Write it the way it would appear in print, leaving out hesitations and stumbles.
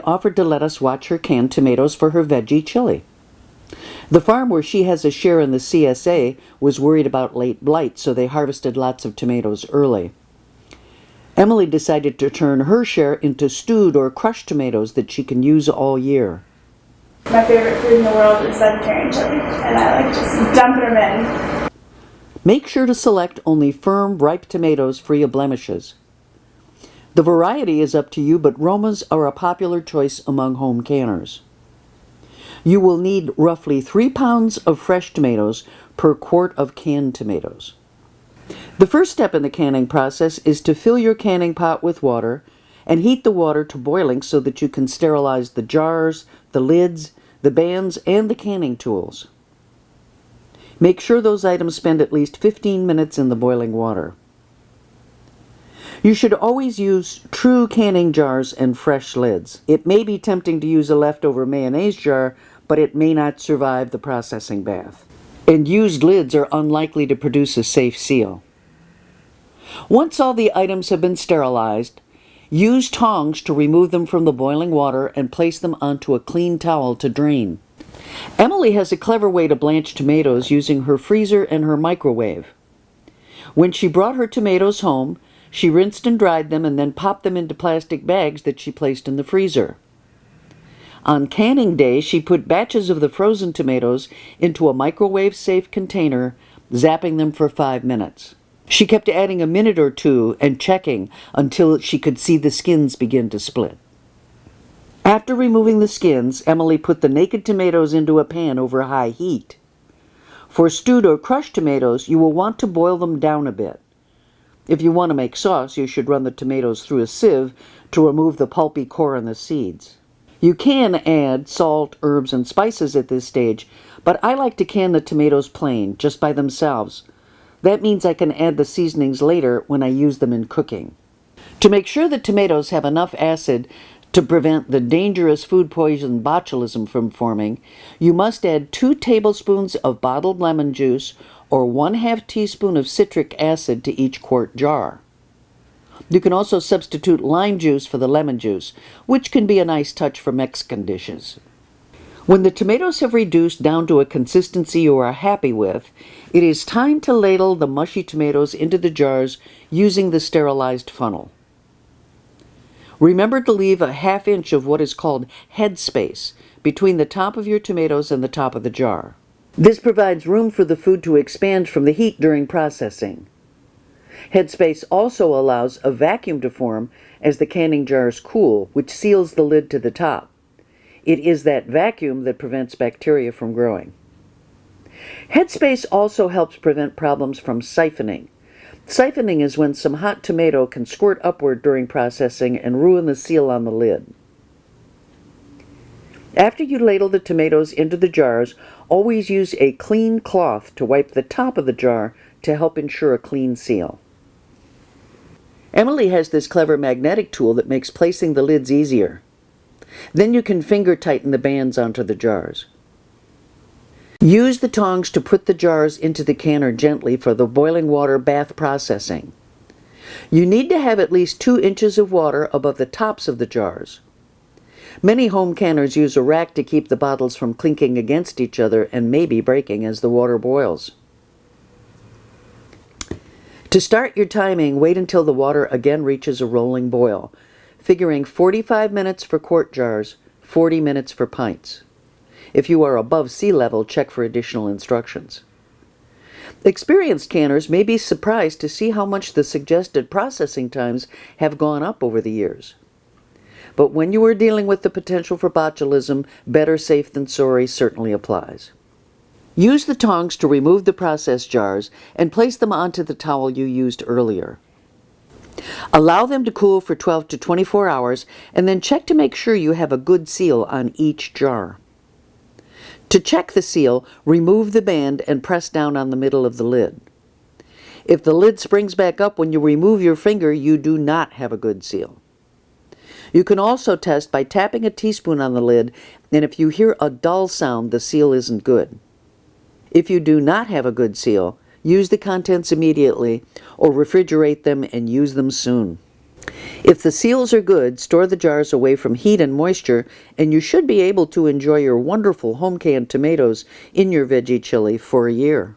offered to let us watch her can tomatoes for her veggie chili. The farm where she has a share in the CSA was worried about late blight, so they harvested lots of tomatoes early. Emily decided to turn her share into stewed or crushed tomatoes that she can use all year. My favorite food in the world is vegetarian chili, and I like just dumping them in. Make sure to select only firm, ripe tomatoes free of blemishes. The variety is up to you, but Romas are a popular choice among home canners. You will need roughly 3 pounds of fresh tomatoes per quart of canned tomatoes. The first step in the canning process is to fill your canning pot with water and heat the water to boiling so that you can sterilize the jars, the lids, the bands, and the canning tools. Make sure those items spend at least 15 minutes in the boiling water. You should always use true canning jars and fresh lids. It may be tempting to use a leftover mayonnaise jar, but it may not survive the processing bath. And used lids are unlikely to produce a safe seal. Once all the items have been sterilized, use tongs to remove them from the boiling water and place them onto a clean towel to drain. Emily has a clever way to blanch tomatoes using her freezer and her microwave. When she brought her tomatoes home, she rinsed and dried them and then popped them into plastic bags that she placed in the freezer. On canning day, she put batches of the frozen tomatoes into a microwave-safe container, zapping them for 5 minutes. She kept adding a minute or two and checking until she could see the skins begin to split. After removing the skins, Emily put the naked tomatoes into a pan over high heat. For stewed or crushed tomatoes, you will want to boil them down a bit. If you want to make sauce, you should run the tomatoes through a sieve to remove the pulpy core and the seeds. You can add salt, herbs, and spices at this stage, but I like to can the tomatoes plain, just by themselves. That means I can add the seasonings later when I use them in cooking. To make sure the tomatoes have enough acid to prevent the dangerous food poison botulism from forming, you must add 2 tablespoons of bottled lemon juice or 1/2 teaspoon of citric acid to each quart jar. You can also substitute lime juice for the lemon juice, which can be a nice touch for Mexican dishes. When the tomatoes have reduced down to a consistency you are happy with, it is time to ladle the mushy tomatoes into the jars using the sterilized funnel. Remember to leave a 1/2 inch of what is called headspace between the top of your tomatoes and the top of the jar. This provides room for the food to expand from the heat during processing. Headspace also allows a vacuum to form as the canning jars cool, which seals the lid to the top. It is that vacuum that prevents bacteria from growing. Headspace also helps prevent problems from siphoning. Siphoning is when some hot tomato can squirt upward during processing and ruin the seal on the lid. After you ladle the tomatoes into the jars, always use a clean cloth to wipe the top of the jar to help ensure a clean seal. Emily has this clever magnetic tool that makes placing the lids easier. Then you can finger tighten the bands onto the jars. Use the tongs to put the jars into the canner gently for the boiling water bath processing. You need to have at least 2 inches of water above the tops of the jars. Many home canners use a rack to keep the bottles from clinking against each other and maybe breaking as the water boils. To start your timing, wait until the water again reaches a rolling boil, figuring 45 minutes for quart jars, 40 minutes for pints. If you are above sea level, check for additional instructions. Experienced canners may be surprised to see how much the suggested processing times have gone up over the years. But when you are dealing with the potential for botulism, better safe than sorry certainly applies. Use the tongs to remove the process jars and place them onto the towel you used earlier. Allow them to cool for 12 to 24 hours and then check to make sure you have a good seal on each jar. To check the seal, remove the band and press down on the middle of the lid. If the lid springs back up when you remove your finger, you do not have a good seal. You can also test by tapping a teaspoon on the lid, and if you hear a dull sound, the seal isn't good. If you do not have a good seal, use the contents immediately or refrigerate them and use them soon. If the seals are good, store the jars away from heat and moisture, and you should be able to enjoy your wonderful home-canned tomatoes in your veggie chili for a year.